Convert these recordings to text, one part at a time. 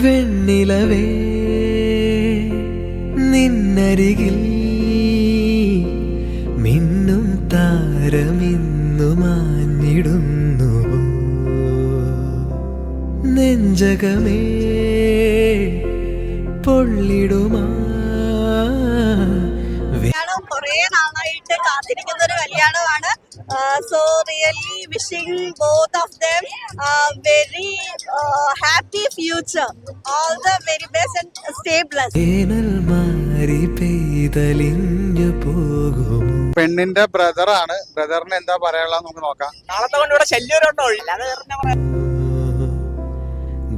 വെണ്ണിലവേ നിന്നരികിൽ മിന്നും താരമിന്നു മാഞ്ഞിടുന്നു നെഞ്ചകമേ പൊള്ളിടുമാ. കുറേ നാളായിട്ട് കാത്തിരിക്കുന്ന ഒരു കല്യാണമാണ്. So really wishing both of them very happy future. All the very best and stay blessed. വേനൽ മാറി പെയ്തലിഞ്ഞു പോകും. പെണ്ണിന്റെ ബ്രദറാണ്. ബ്രദറിന് എന്താ പറയാനുള്ള നമുക്ക് നോക്കാം. നാളത്തെ കൊണ്ട് ഇവിടെ ശല്യമുണ്ടോ?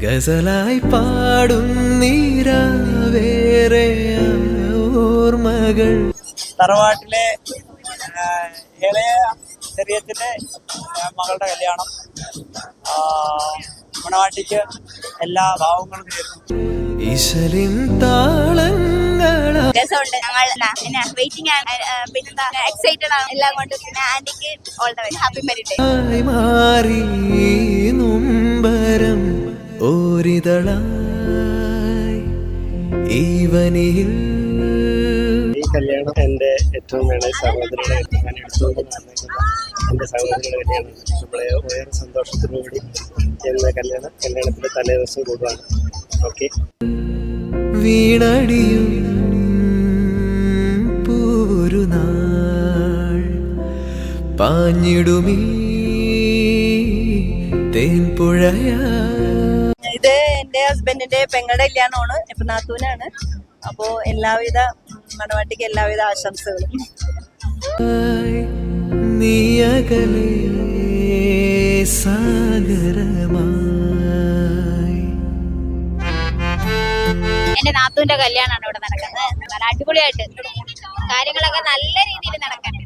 ഗസലായി പാടും നീരാവേറെ ഓർമ്മകൾ. തറവാട്ടിലെ ഇളയ ചെറിയച്ഛന്റെ മകളുടെ കല്യാണം. മണവാട്ടിക്ക് എല്ലാ ഭാവങ്ങളും നേരുന്നു. ഈശ്വരൻ താളങ്ങൾ മാറി നുംബരം ഓരിതളായി ഈവനിൽ. ഈ കല്യാണം എൻ്റെ ഏറ്റവും വേണ്ട സഹോദരിയുടെ ഞാൻ എടുത്തുകൊണ്ട് വന്നേക്കുന്ന എൻ്റെ സഹോദരിയുടെ കല്യാണം. നമ്മളെ വേറെ സന്തോഷത്തിലൂടെ എന്ന കല്യാണത്തിൻ്റെ തലേദിവസം കൂടുകയാണ്. ഓക്കെ. വീണടിയും പൂരു നാൾ പാഞ്ഞിടുമീ തേൻപുഴയാ. ഇത് എന്റെ ഹസ്ബൻഡിന്റെ പെങ്ങളുടെ കല്യാണമാണ്. ഇപ്പൊ നാത്തൂനാണ്. അപ്പോ എല്ലാവിധ മണവാട്ടിക്ക് എല്ലാവിധ ആശംസകളും. നീയകലേ സാഗരമായി. എന്റെ നാത്തൂന്റെ കല്യാണമാണ് ഇവിടെ നടക്കുന്നത്. നല്ല അടിപൊളിയായിട്ട് കാര്യങ്ങളൊക്കെ നല്ല രീതിയിൽ നടക്കട്ടെ.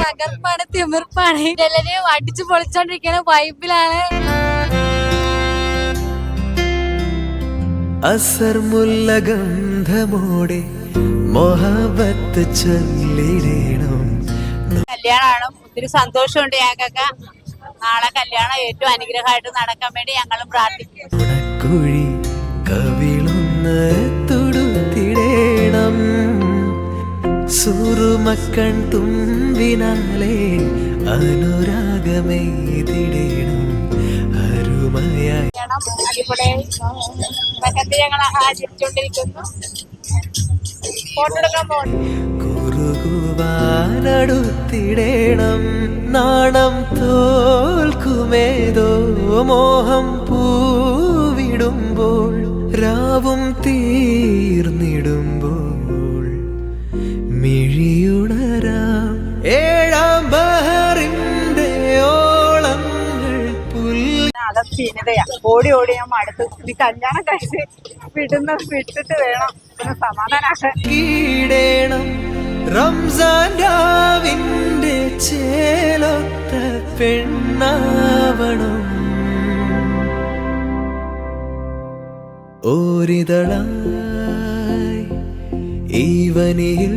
തകർപ്പാണ്, തിമിർപ്പാണ്. എല്ലാരും അടിച്ചു പൊളിച്ചോണ്ടിരിക്കണ വൈബിലാണ്. അസർമുല്ല ഗന്ധമോടെ മൊഹബത്ത് ചൊല്ലിടണം. കല്യാണമാണ്. ഒത്തിരി സന്തോഷമുണ്ട് ഞങ്ങൾക്കൊക്കെ. നാളെ കല്യാണം ഏറ്റവും അനുഗ്രഹമായിട്ട് നടക്കാൻ വേണ്ടി ഞങ്ങളും പ്രാർത്ഥിക്കുന്നു. കുഴി കവിളൊന്ന് തുടുത്തിടേണം. സുറുമക്കൺ തുമ്പിനാലെ അനുരാഗമെയ്തിടേണം അരുമയായി. അടിപൊളിയായി ഞങ്ങൾ ആചരിച്ചുകൊണ്ടിരിക്കുന്നു. ഫോട്ടോ എടുക്കാൻ പോകുന്നു. കുറുകുവാനടുത്തിടേണം. നാണം തോൽക്കുമേതോ മോഹം പൂവിടുമ്പോൾ രാവും തീർന്നിടുമ്പോൾ മിഴിയുണരാം. ഏഴാം ബഹറിന്റെ ഓളങ്ങൾ അലസീനതയാ. ഓടി ഓടി ഞാൻ മടുത്തു. ഈ കല്യാണം കഴിച്ച് വിട്ടിട്ട് വേണം സമാധാനാക്കാൻ. കീടേണം റംസാൻ രാവിന്റെ ചേലൊത്ത പെണ്ണാവണം. ഓരിതളായി ഈവനിൽ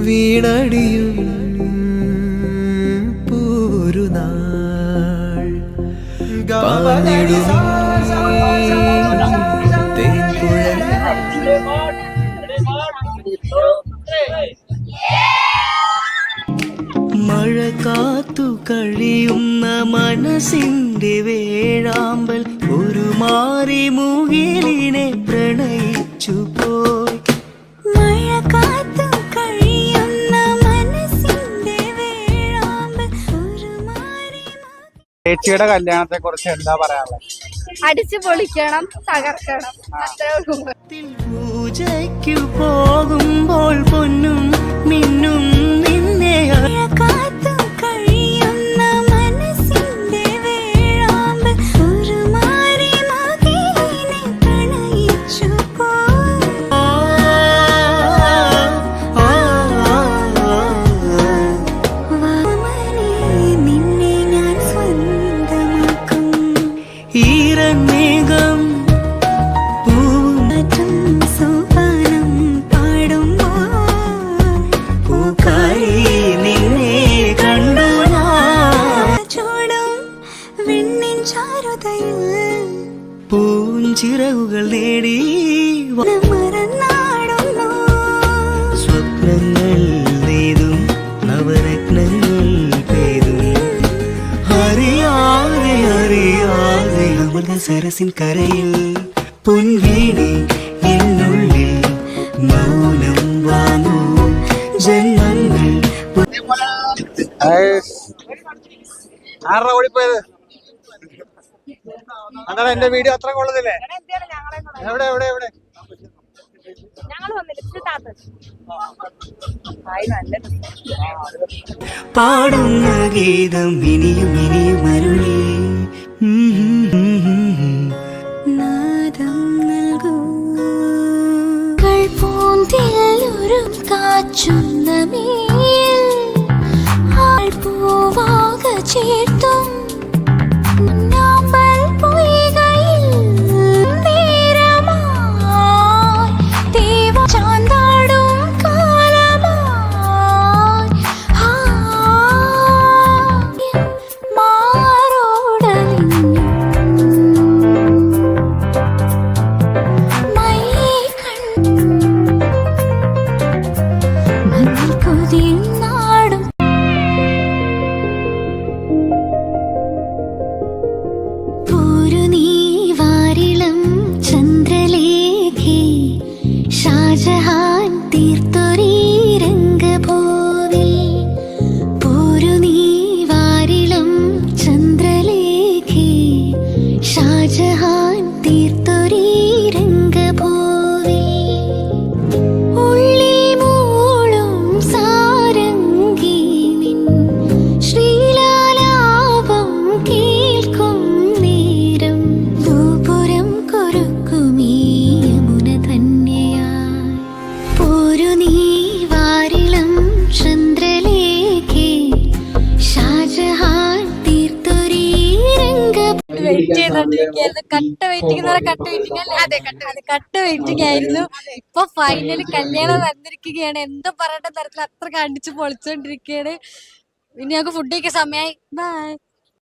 വീണടിയും പൂരു നാൾ പാഞ്ഞിടും തേൻപുഴ. മഴ കാത്തു കഴിയുന്ന മനസ്സിന്റെ വേഴാമ്പൽ ഒരു മാറി മുകിലിനെ പ്രണയിച്ചു പോയി. മഴ കാത്തു കഴിയുന്ന മനസ്സിന്റെ വേഴാമ്പൽ ഒരു മാറി. ചേച്ചിയുടെ കല്യാണത്തെ കുറിച്ച് എന്താ പറയാനുള്ളത്? അടിച്ചു പൊളിക്കണം, തകർക്കണം, അത്രേ ഉള്ളൂ. പൂജയ്ക്കു പോകുമ്പോൾ പൊന്നും മിന്നും നിന്നെ കാത്തു കഴിയുന്ന മനസ്സിന്റെ വേഴാമ്പൽ ഒരു മാറി മകിലിനെ പ്രണയിച്ചു പോയി. നിന്നെ ഞാൻ സ്വന്തമാക്കും. ഈരമേഘം സോപാനം പാടുമ്പോൾ ചിറകുകൾ നേടി മറന്നാടുന്നു സ്വപ്നങ്ങൾ നെയ്തും നവരത്നങ്ങൾ പെയ്തും അറിയാതെ അറിയാതെ അമൃത സരസിൻ കരയിൽ പൊൻവീണി എന്നുള്ളിൽ മൗനം വാങ്ങൂ ജന്മങ്ങൾ ആരുടെ ഓടിപ്പോയത് അങ്ങനെ എന്റെ വീഡിയോ അത്ര കൊള്ളതില്ലേ? എവിടെ എവിടെ എവിടെ പാടുന്ന ഗീതം ഇനിയും ഇനിയും അരുളി നാദം നൽകൂ പൂന്തിലൊരു കാച്ചുന്ന മേൽ പൂവാക ചേർത്തും നാമ്പൽ പൊയ്കയിൽ നേരമായി ദേവ ചാന്താടും കാലമായി മാറോടലിഞ്ഞു മൈ മണ്ണിൽ കൊതിയും നാടും പോരു നീ വാരിളം ചന്ദ്രലേഖേ ഷാജഹാൻ തീർത്തൊരീ രംഗഭൂവിൽ പോരു നീ വാരിളം ചന്ദ്രലേഖേ ഷാജഹാൻ തീർത്തൊരീ രംഗഭൂവിൽ ഉള്ളിൽ മൂളും സാരംഗി നിൻ ശ്രീലാലാപം കേൾക്കും നേരം ദൂപുരം കൊരുക്കുമീ യമുന ധന്യയായി പോരു നീ വാരിളം ചന്ദ്രലേഖേ ഷാജഹാൻ തീർത്തൊരീ വെയിറ്റ് ചെയ്തോണ്ടിരിക്കുകയായിരുന്നു. കട്ട വെയിറ്റിംഗ് എന്ന് പറഞ്ഞാൽ കട്ട വെയിറ്റിംഗ് അല്ലേ? അതെ, കട്ട വെയിറ്റിംഗ് ആയിരുന്നു. ഇപ്പൊ ഫൈനലി കല്യാണം വന്നിരിക്കുകയാണ്. എന്താ പറയേണ്ട തരത്തിൽ അത്ര കണ്ടിച്ച് പൊളിച്ചോണ്ടിരിക്കുകയാണ്. ഇനി ഞങ്ങൾക്ക് ഫുഡ് കഴിക്കാൻ സമയമായി. ബൈ.